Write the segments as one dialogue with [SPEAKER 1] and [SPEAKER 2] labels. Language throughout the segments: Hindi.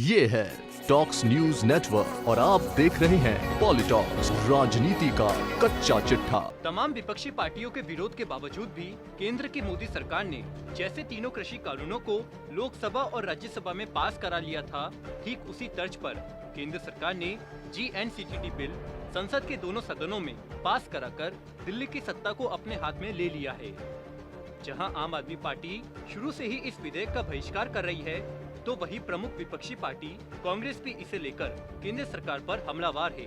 [SPEAKER 1] ये है टॉक्स न्यूज नेटवर्क और आप देख रहे हैं पॉलिटॉक्स, राजनीति का कच्चा चिट्ठा।
[SPEAKER 2] तमाम विपक्षी पार्टियों के विरोध के बावजूद भी केंद्र की मोदी सरकार ने जैसे तीनों कृषि कानूनों को लोकसभा और राज्यसभा में पास करा लिया था, ठीक उसी तर्ज पर केंद्र सरकार ने GNCTT बिल संसद के दोनों सदनों में पास कराकर दिल्ली की सत्ता को अपने हाथ में ले लिया है। जहां आम आदमी पार्टी शुरू से ही इस विधेयक का बहिष्कार कर रही है, तो वही प्रमुख विपक्षी पार्टी कांग्रेस भी इसे लेकर केंद्र सरकार पर हमलावार है।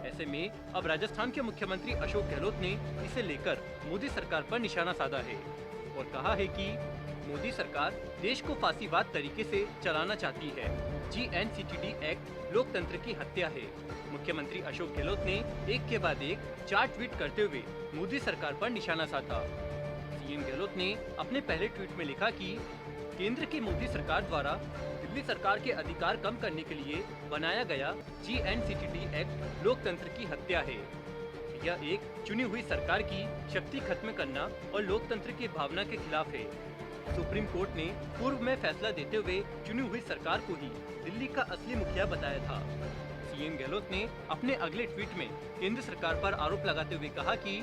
[SPEAKER 2] ऐसे में अब राजस्थान के मुख्यमंत्री अशोक गहलोत ने इसे लेकर मोदी सरकार पर निशाना साधा है और कहा है कि मोदी सरकार देश को फांसीवाद तरीके से चलाना चाहती है। GNCTT एक्ट लोकतंत्र की हत्या है। मुख्यमंत्री अशोक गहलोत ने एक के बाद एक 4 ट्वीट करते हुए मोदी सरकार पर निशाना साधा। सीएम गहलोत ने अपने पहले ट्वीट में लिखा कि केंद्र की मोदी सरकार द्वारा दिल्ली सरकार के अधिकार कम करने के लिए बनाया गया GNCTT एक्ट लोकतंत्र की हत्या है। यह एक चुनी हुई सरकार की शक्ति खत्म करना और लोकतंत्र की भावना के खिलाफ है। सुप्रीम कोर्ट ने पूर्व में फैसला देते हुए चुनी हुई सरकार को ही दिल्ली का असली मुखिया बताया था। सीएम गहलोत ने अपने अगले ट्वीट में केंद्र सरकार पर आरोप लगाते हुए कहा कि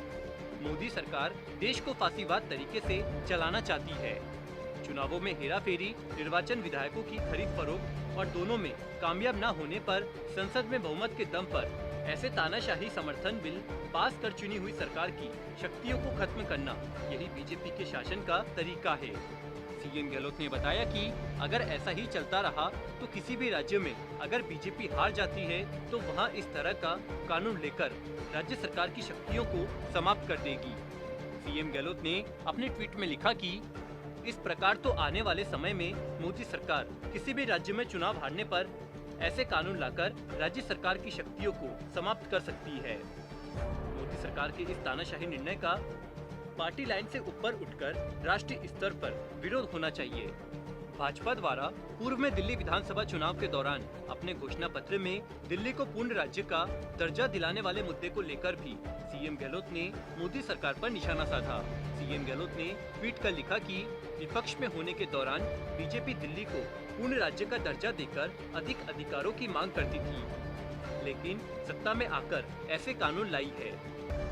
[SPEAKER 2] मोदी सरकार देश को फांसीवाद तरीके से चलाना चाहती है। चुनावों में हेराफेरी, निर्वाचन विधायकों की खरीद फरोख्त और दोनों में कामयाब न होने पर संसद में बहुमत के दम पर ऐसे तानाशाही समर्थन बिल पास कर चुनी हुई सरकार की शक्तियों को खत्म करना, यही बीजेपी के शासन का तरीका है। सीएम गहलोत ने बताया कि अगर ऐसा ही चलता रहा तो किसी भी राज्य में अगर बीजेपी हार जाती है तो वहां इस तरह का कानून लेकर राज्य सरकार की शक्तियों को समाप्त कर देगी। सीएम गहलोत ने अपने ट्वीट में लिखा कि इस प्रकार तो आने वाले समय में मोदी सरकार किसी भी राज्य में चुनाव हारने पर ऐसे कानून लाकर राज्य सरकार की शक्तियों को समाप्त कर सकती है। मोदी सरकार के इस तानाशाही निर्णय का पार्टी लाइन से ऊपर उठकर राष्ट्रीय स्तर पर विरोध होना चाहिए। भाजपा द्वारा पूर्व में दिल्ली विधानसभा चुनाव के दौरान अपने घोषणा पत्र में दिल्ली को पूर्ण राज्य का दर्जा दिलाने वाले मुद्दे को लेकर भी सीएम गहलोत ने मोदी सरकार पर निशाना साधा। सीएम गहलोत ने ट्वीट कर लिखा कि विपक्ष में होने के दौरान बीजेपी दिल्ली को पूर्ण राज्य का दर्जा देकर अधिक अधिकारों की मांग करती थी, लेकिन सत्ता में आकर ऐसे कानून लाई है।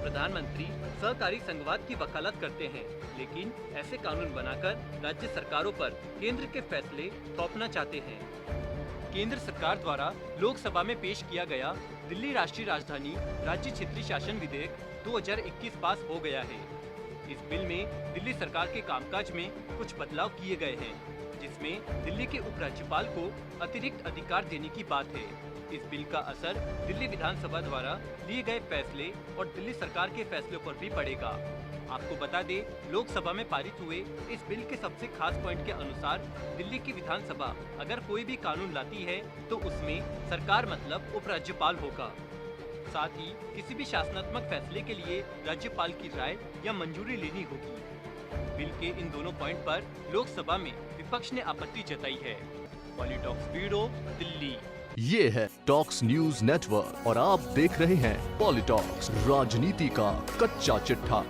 [SPEAKER 2] प्रधानमंत्री सहकारी संघवाद की वकालत करते हैं, लेकिन ऐसे कानून बनाकर राज्य सरकारों पर केंद्र के फैसले थोपना चाहते हैं। केंद्र सरकार द्वारा लोकसभा में पेश किया गया दिल्ली राष्ट्रीय राजधानी राज्य क्षेत्रीय शासन विधेयक 2021 पास हो गया है। इस बिल में दिल्ली सरकार के कामकाज में कुछ बदलाव किए गए हैं, जिसमें दिल्ली के उपराज्यपाल को अतिरिक्त अधिकार देने की बात है। इस बिल का असर दिल्ली विधानसभा द्वारा लिए गए फैसले और दिल्ली सरकार के फैसलों पर भी पड़ेगा। आपको बता दें, लोकसभा में पारित हुए इस बिल के सबसे खास पॉइंट के अनुसार दिल्ली की विधानसभा अगर कोई भी कानून लाती है तो उसमें सरकार मतलब उपराज्यपाल होगा। साथ ही किसी भी शासनात्मक फैसले के लिए राज्यपाल की राय या मंजूरी लेनी होगी। बिल के इन दोनों पॉइंट पर लोकसभा में विपक्ष ने आपत्ति जताई है। पॉलिटॉक्स ब्यूरो, दिल्ली।
[SPEAKER 1] ये है टॉक्स न्यूज नेटवर्क और आप देख रहे हैं पॉलिटॉक्स, राजनीति का कच्चा चिट्ठा।